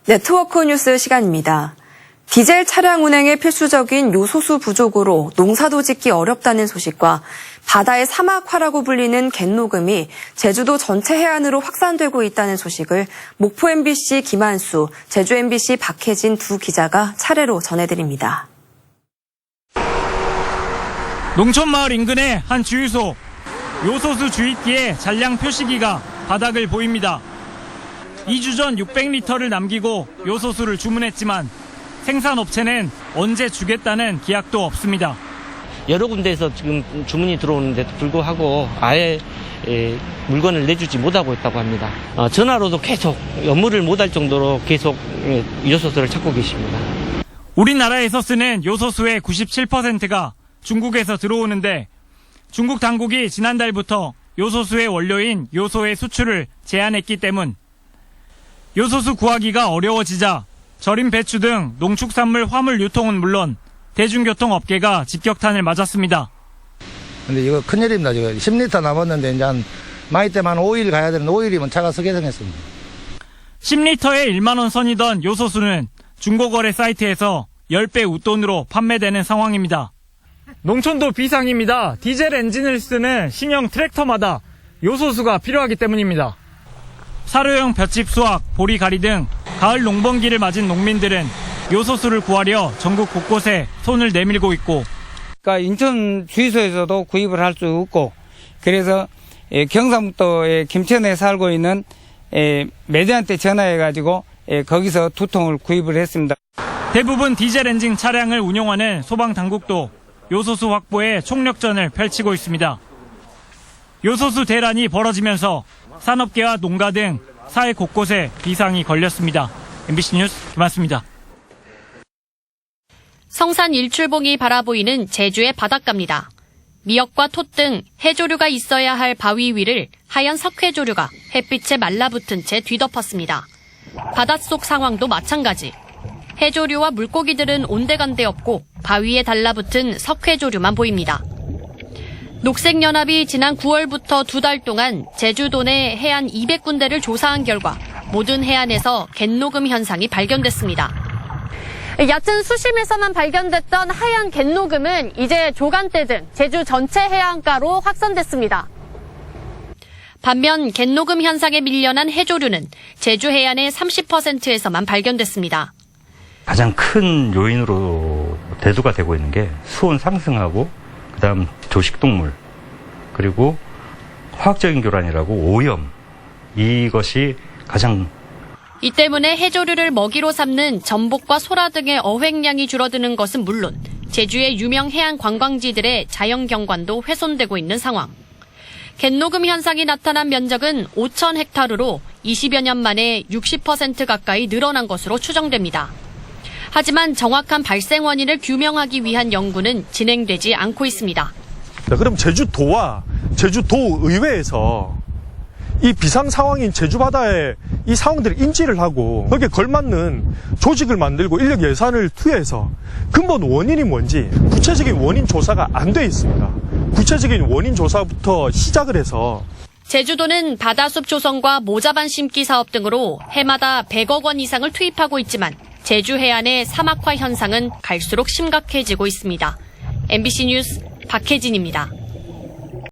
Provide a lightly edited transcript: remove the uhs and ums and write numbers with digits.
네트워크 뉴스 시간입니다. 디젤 차량 운행에 필수적인 요소수 부족으로 농사도 짓기 어렵다는 소식과 바다의 사막화라고 불리는 갯녹음이 제주도 전체 해안으로 확산되고 있다는 소식을 목포 MBC 김한수, 제주 MBC 박혜진 두 기자가 차례로 전해드립니다. 농촌마을 인근의 한 주유소. 요소수 주입기에 잔량 표시기가 바닥을 보입니다. 2주 전 600리터를 남기고 요소수를 주문했지만 생산업체는 언제 주겠다는 기약도 없습니다. 여러 군데에서 지금 주문이 들어오는데도 불구하고 아예 물건을 내주지 못하고 있다고 합니다. 전화로도 계속 업무를 못할 정도로 계속 요소수를 찾고 계십니다. 우리나라에서 쓰는 요소수의 97%가 중국에서 들어오는데 중국 당국이 지난달부터 요소수의 원료인 요소의 수출을 제한했기 때문 요소수 구하기가 어려워지자 절임 배추 등 농축산물 화물 유통은 물론 대중교통 업계가 직격탄을 맞았습니다. 근데 이거 큰일입니다. 지금 10리터 남았는데 이제 많이 때만 한 5일 가야 되는데 5일이면 차가 서계성했습니다. 10리터에 1만 원 선이던 요소수는 중고거래 사이트에서 10배 웃돈으로 판매되는 상황입니다. 농촌도 비상입니다. 디젤 엔진을 쓰는 신형 트랙터마다 요소수가 필요하기 때문입니다. 사료용 볏짚 수확, 보리가리 등 가을 농번기를 맞은 농민들은 요소수를 구하려 전국 곳곳에 손을 내밀고 있고 그러니까 인천 주유소에서도 구입을 할 수 없고 그래서 경상북도의 김천에 살고 있는 매장한테 전화해가지고 거기서 2통을 구입을 했습니다. 대부분 디젤 엔진 차량을 운용하는 소방당국도 요소수 확보에 총력전을 펼치고 있습니다. 요소수 대란이 벌어지면서 산업계와 농가 등 사회 곳곳에 비상이 걸렸습니다. MBC 뉴스 김한수입니다. 성산 일출봉이 바라보이는 제주의 바닷가입니다. 미역과 톳 등 해조류가 있어야 할 바위 위를 하얀 석회조류가 햇빛에 말라붙은 채 뒤덮었습니다. 바닷속 상황도 마찬가지. 해조류와 물고기들은 온데간데 없고 바위에 달라붙은 석회조류만 보입니다. 녹색연합이 지난 9월부터 2달 동안 제주도 내 해안 200군데를 조사한 결과 모든 해안에서 갯녹음 현상이 발견됐습니다. 얕은 수심에서만 발견됐던 하얀 갯녹음은 이제 조간대 등 제주 전체 해안가로 확산됐습니다. 반면 갯녹음 현상에 밀려난 해조류는 제주 해안의 30%에서만 발견됐습니다. 가장 큰 요인으로 대두가 되고 있는 게 수온 상승하고 그다음 조식동물 그리고 화학적인 교란이라고 오염 이것이 가장 이 때문에 해조류를 먹이로 삼는 전복과 소라 등의 어획량이 줄어드는 것은 물론 제주의 유명 해안 관광지들의 자연경관도 훼손되고 있는 상황. 갯녹음 현상이 나타난 면적은 5,000헥타르로 20여 년 만에 60% 가까이 늘어난 것으로 추정됩니다. 하지만 정확한 발생 원인을 규명하기 위한 연구는 진행되지 않고 있습니다. 그럼 제주도와 제주도 의회에서 이 비상 상황인 제주 바다의 이 상황들을 인지를 하고 거기에 걸맞는 조직을 만들고 인력 예산을 투여해서 근본 원인이 뭔지 구체적인 원인 조사가 안 돼 있습니다. 구체적인 원인 조사부터 시작을 해서 제주도는 바다숲 조성과 모자반 심기 사업 등으로 해마다 100억 원 이상을 투입하고 있지만 제주 해안의 사막화 현상은 갈수록 심각해지고 있습니다. MBC 뉴스 박혜진입니다.